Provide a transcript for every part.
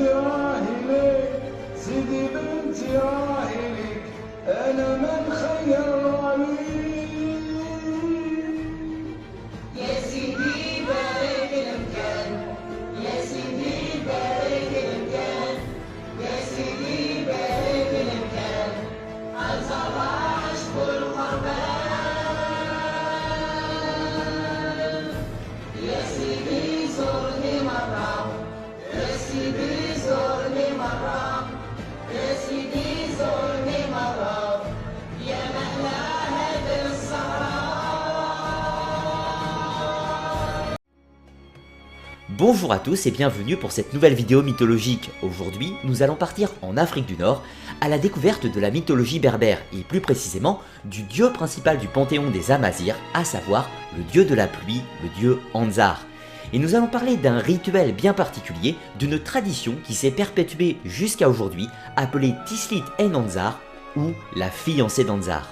راهلك سيدي بنتي راهلك أنا من خير عليك يا سيدي بارك المكان يا سيدي بارك المكان يا سيدي بارك المكان الصباح اشكر القربان يا سيدي زورني مرة يا سيدي زورني مرة يا سيدي زورني مرة يا مهلا هذا الصحراء. Bonjour à tous et bienvenue pour cette nouvelle vidéo mythologique. Aujourd'hui, nous allons partir en Afrique du Nord à la découverte de la mythologie berbère et plus précisément du dieu principal du panthéon des Amazirs, à savoir le dieu de la pluie, le dieu Anzar. Et nous allons parler d'un rituel bien particulier, d'une tradition qui s'est perpétuée jusqu'à aujourd'hui, appelée Tislit en Anzar ou la fiancée d'Anzar.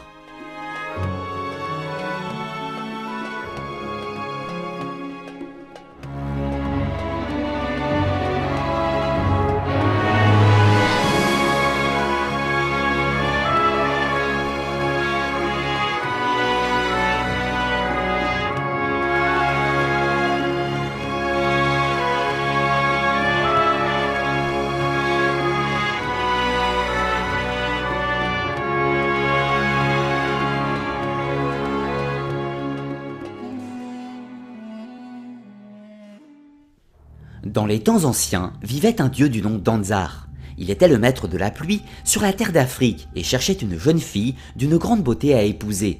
Dans les temps anciens, vivait un dieu du nom d'Anzar. Il était le maître de la pluie sur la terre d'Afrique et cherchait une jeune fille d'une grande beauté à épouser.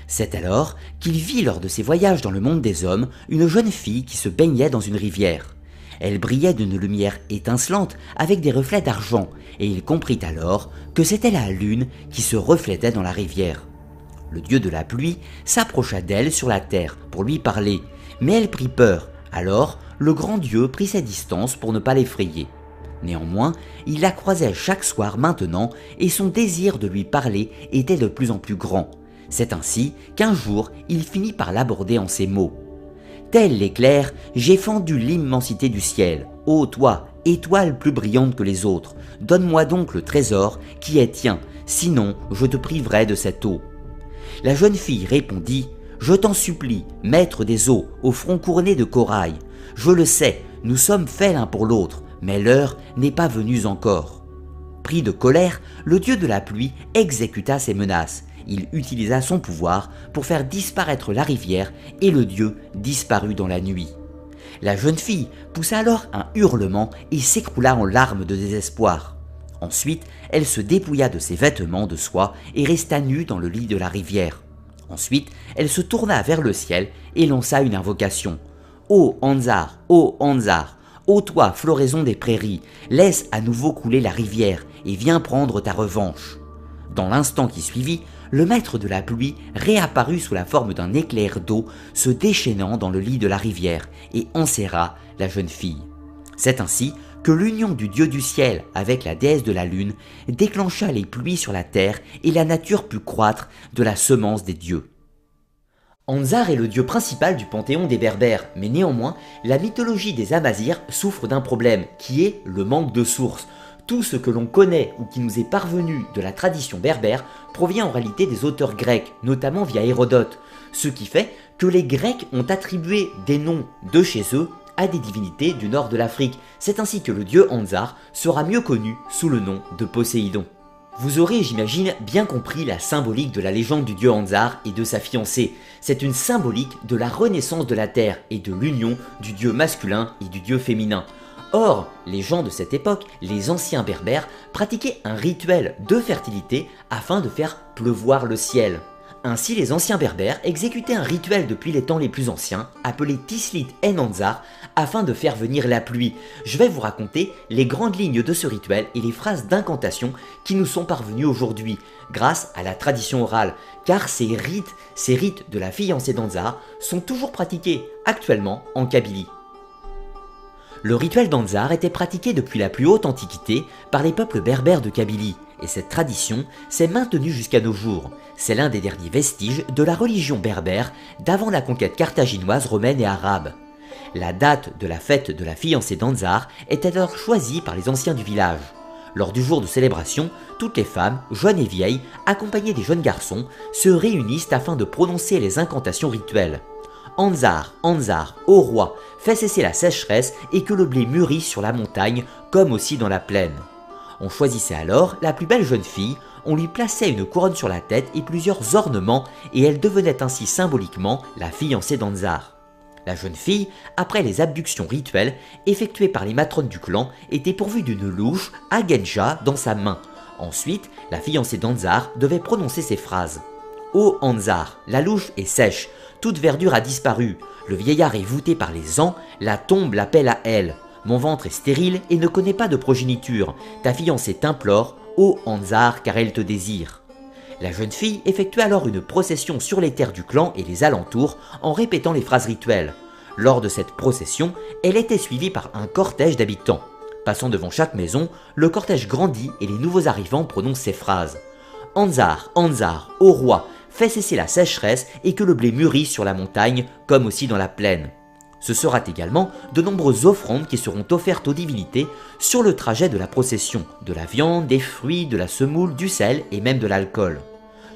C'est alors qu'il vit lors de ses voyages dans le monde des hommes une jeune fille qui se baignait dans une rivière. Elle brillait d'une lumière étincelante avec des reflets d'argent et il comprit alors que c'était la lune qui se reflétait dans la rivière. Le dieu de la pluie s'approcha d'elle sur la terre pour lui parler, mais elle prit peur. Alors, le grand dieu prit ses distances pour ne pas l'effrayer. Néanmoins, il la croisait chaque soir maintenant et son désir de lui parler était de plus en plus grand. C'est ainsi qu'un jour, il finit par l'aborder en ces mots. « Tel l'éclair, j'ai fendu l'immensité du ciel. Ô toi, étoile plus brillante que les autres, donne-moi donc le trésor qui est tien, sinon je te priverai de cette eau. » La jeune fille répondit « Je t'en supplie, maître des eaux, au front couronné de corail. Je le sais, nous sommes faits l'un pour l'autre, mais l'heure n'est pas venue encore. » Pris de colère, le dieu de la pluie exécuta ses menaces. Il utilisa son pouvoir pour faire disparaître la rivière et le dieu disparut dans la nuit. La jeune fille poussa alors un hurlement et s'écroula en larmes de désespoir. Ensuite, elle se dépouilla de ses vêtements de soie et resta nue dans le lit de la rivière. Ensuite, elle se tourna vers le ciel et lança une invocation. « Ô Anzar, ô toi floraison des prairies, laisse à nouveau couler la rivière et viens prendre ta revanche. » Dans l'instant qui suivit, le maître de la pluie réapparut sous la forme d'un éclair d'eau se déchaînant dans le lit de la rivière et enserra la jeune fille. C'est ainsi que l'union du dieu du ciel avec la déesse de la lune déclencha les pluies sur la terre et la nature put croître de la semence des dieux. Anzar est le dieu principal du panthéon des Berbères, mais néanmoins, la mythologie des Amazirs souffre d'un problème, qui est le manque de sources. Tout ce que l'on connaît ou qui nous est parvenu de la tradition berbère provient en réalité des auteurs grecs, notamment via Hérodote, ce qui fait que les Grecs ont attribué des noms de chez eux à des divinités du nord de l'Afrique. C'est ainsi que le dieu Anzar sera mieux connu sous le nom de Poséidon. Vous aurez, j'imagine, bien compris la symbolique de la légende du dieu Anzar et de sa fiancée. C'est une symbolique de la renaissance de la terre et de l'union du dieu masculin et du dieu féminin. Or, les gens de cette époque, les anciens berbères, pratiquaient un rituel de fertilité afin de faire pleuvoir le ciel. Ainsi, les anciens berbères exécutaient un rituel depuis les temps les plus anciens, appelé Tislit en Anzar, afin de faire venir la pluie. Je vais vous raconter les grandes lignes de ce rituel et les phrases d'incantation qui nous sont parvenues aujourd'hui, grâce à la tradition orale, car ces rites de la fiancée d'Anzar sont toujours pratiqués actuellement en Kabylie. Le rituel d'Anzar était pratiqué depuis la plus haute antiquité par les peuples berbères de Kabylie, et cette tradition s'est maintenue jusqu'à nos jours. C'est l'un des derniers vestiges de la religion berbère d'avant la conquête carthaginoise, romaine et arabe. La date de la fête de la fiancée d'Anzar est alors choisie par les anciens du village. Lors du jour de célébration, toutes les femmes, jeunes et vieilles, accompagnées des jeunes garçons, se réunissent afin de prononcer les incantations rituelles. Anzar, Anzar, ô roi, fais cesser la sécheresse et que le blé mûrisse sur la montagne comme aussi dans la plaine. On choisissait alors la plus belle jeune fille, on lui plaçait une couronne sur la tête et plusieurs ornements et elle devenait ainsi symboliquement la fiancée d'Anzar. La jeune fille, après les abductions rituelles effectuées par les matrones du clan, était pourvue d'une louche à Genja dans sa main. Ensuite, la fiancée d'Anzar devait prononcer ces phrases. Ô Anzar, la louche est sèche, toute verdure a disparu, le vieillard est voûté par les ans, la tombe l'appelle à elle. Mon ventre est stérile et ne connaît pas de progéniture, ta fiancée t'implore, ô Anzar, car elle te désire. La jeune fille effectue alors une procession sur les terres du clan et les alentours en répétant les phrases rituelles. Lors de cette procession, elle était suivie par un cortège d'habitants. Passant devant chaque maison, le cortège grandit et les nouveaux arrivants prononcent ces phrases. Anzar, Anzar, ô roi, fais cesser la sécheresse et que le blé mûrisse sur la montagne comme aussi dans la plaine. Ce sera également de nombreuses offrandes qui seront offertes aux divinités sur le trajet de la procession, de la viande, des fruits, de la semoule, du sel et même de l'alcool.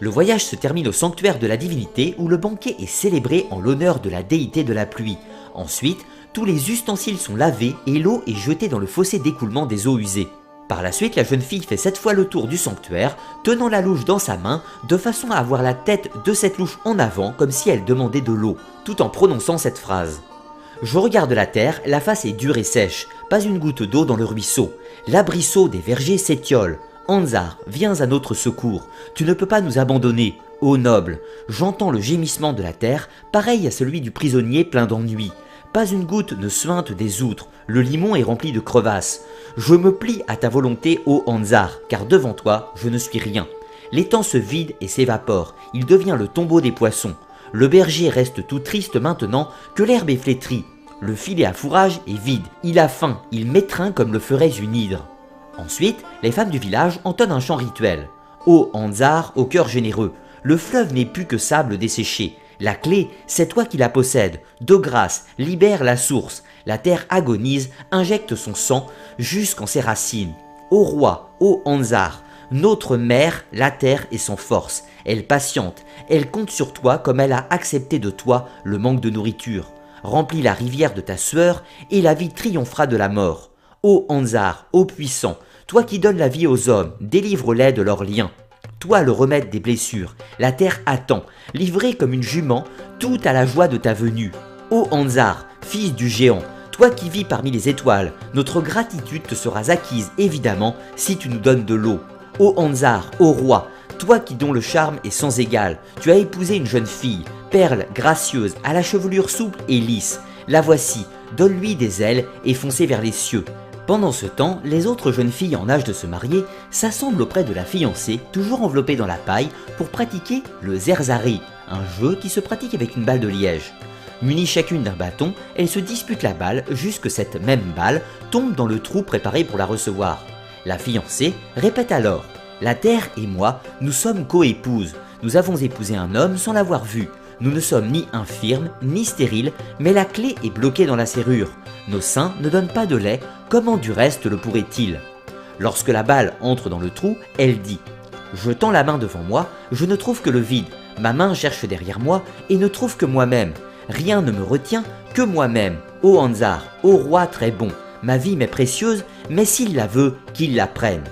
Le voyage se termine au sanctuaire de la divinité où le banquet est célébré en l'honneur de la déité de la pluie. Ensuite, tous les ustensiles sont lavés et l'eau est jetée dans le fossé d'écoulement des eaux usées. Par la suite, la jeune fille fait 7 fois le tour du sanctuaire, tenant la louche dans sa main, de façon à avoir la tête de cette louche en avant comme si elle demandait de l'eau, tout en prononçant cette phrase. Je regarde la terre, la face est dure et sèche, pas une goutte d'eau dans le ruisseau. L'abrisseau des vergers s'étiole. Anzar, viens à notre secours, tu ne peux pas nous abandonner. Ô noble, j'entends le gémissement de la terre, pareil à celui du prisonnier plein d'ennui. Pas une goutte ne suinte des outres, le limon est rempli de crevasses. Je me plie à ta volonté, ô Anzar, car devant toi, je ne suis rien. L'étang se vide et s'évapore, il devient le tombeau des poissons. Le berger reste tout triste maintenant que l'herbe est flétrie. Le filet à fourrage est vide, il a faim, il m'étreint comme le ferait une hydre. Ensuite, les femmes du village entonnent un chant rituel. Ô Anzar, au cœur généreux, le fleuve n'est plus que sable desséché. La clé, c'est toi qui la possèdes. De grâce, libère la source. La terre agonise, injecte son sang jusqu'en ses racines. Ô roi, ô Anzar, notre mère, la terre est sans force. Elle patiente, elle compte sur toi comme elle a accepté de toi le manque de nourriture. Remplis la rivière de ta sueur et la vie triomphera de la mort. Ô Anzar, ô puissant, toi qui donnes la vie aux hommes, délivre-les de leurs liens. Toi le remède des blessures, la terre attend, livrée comme une jument, tout à la joie de ta venue. Ô Anzar, fils du géant, toi qui vis parmi les étoiles, notre gratitude te sera acquise évidemment si tu nous donnes de l'eau. Ô Anzar, ô roi, toi qui dont le charme est sans égal, tu as épousé une jeune fille, perle, gracieuse, à la chevelure souple et lisse. La voici, donne-lui des ailes et foncez vers les cieux. Pendant ce temps, les autres jeunes filles en âge de se marier s'assemblent auprès de la fiancée, toujours enveloppée dans la paille, pour pratiquer le zerzari, un jeu qui se pratique avec une balle de liège. Munies chacune d'un bâton, elles se disputent la balle jusque cette même balle tombe dans le trou préparé pour la recevoir. La fiancée répète alors « La terre et moi, nous sommes coépouses. Nous avons épousé un homme sans l'avoir vu. Nous ne sommes ni infirmes, ni stériles, mais la clé est bloquée dans la serrure. Nos seins ne donnent pas de lait, comment du reste le pourrait-il » Lorsque la balle entre dans le trou, elle dit « Je tends la main devant moi, je ne trouve que le vide. Ma main cherche derrière moi et ne trouve que moi-même. Rien ne me retient que moi-même. Ô Anzar, ô roi très bon, ma vie m'est précieuse, mais s'il la veut, qu'il la prenne. »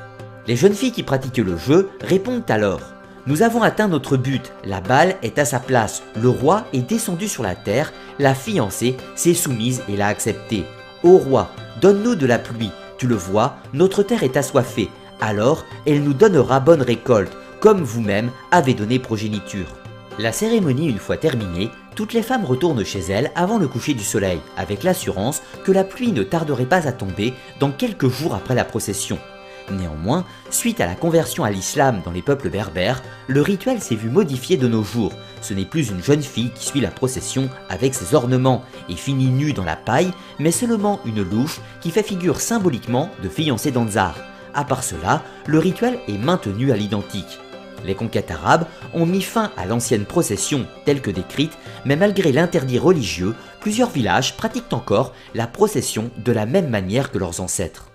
Les jeunes filles qui pratiquent le jeu répondent alors « Nous avons atteint notre but, la balle est à sa place, le roi est descendu sur la terre, la fiancée s'est soumise et l'a accepté. Ô roi, donne-nous de la pluie, tu le vois, notre terre est assoiffée, alors elle nous donnera bonne récolte, comme vous-même avez donné progéniture. » La cérémonie une fois terminée, toutes les femmes retournent chez elles avant le coucher du soleil, avec l'assurance que la pluie ne tarderait pas à tomber dans quelques jours après la procession. Néanmoins, suite à la conversion à l'islam dans les peuples berbères, le rituel s'est vu modifié de nos jours. Ce n'est plus une jeune fille qui suit la procession avec ses ornements et finit nue dans la paille, mais seulement une louche qui fait figure symboliquement de fiancée d'Anzar. À part cela, le rituel est maintenu à l'identique. Les conquêtes arabes ont mis fin à l'ancienne procession telle que décrite, mais malgré l'interdit religieux, plusieurs villages pratiquent encore la procession de la même manière que leurs ancêtres.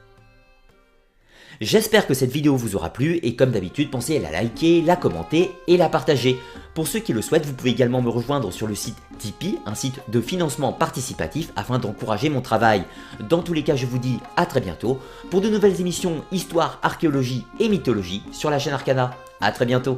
J'espère que cette vidéo vous aura plu et comme d'habitude, pensez à la liker, la commenter et la partager. Pour ceux qui le souhaitent, vous pouvez également me rejoindre sur le site Tipeee, un site de financement participatif afin d'encourager mon travail. Dans tous les cas, je vous dis à très bientôt pour de nouvelles émissions Histoire, Archéologie et Mythologie sur la chaîne Arcana. À très bientôt.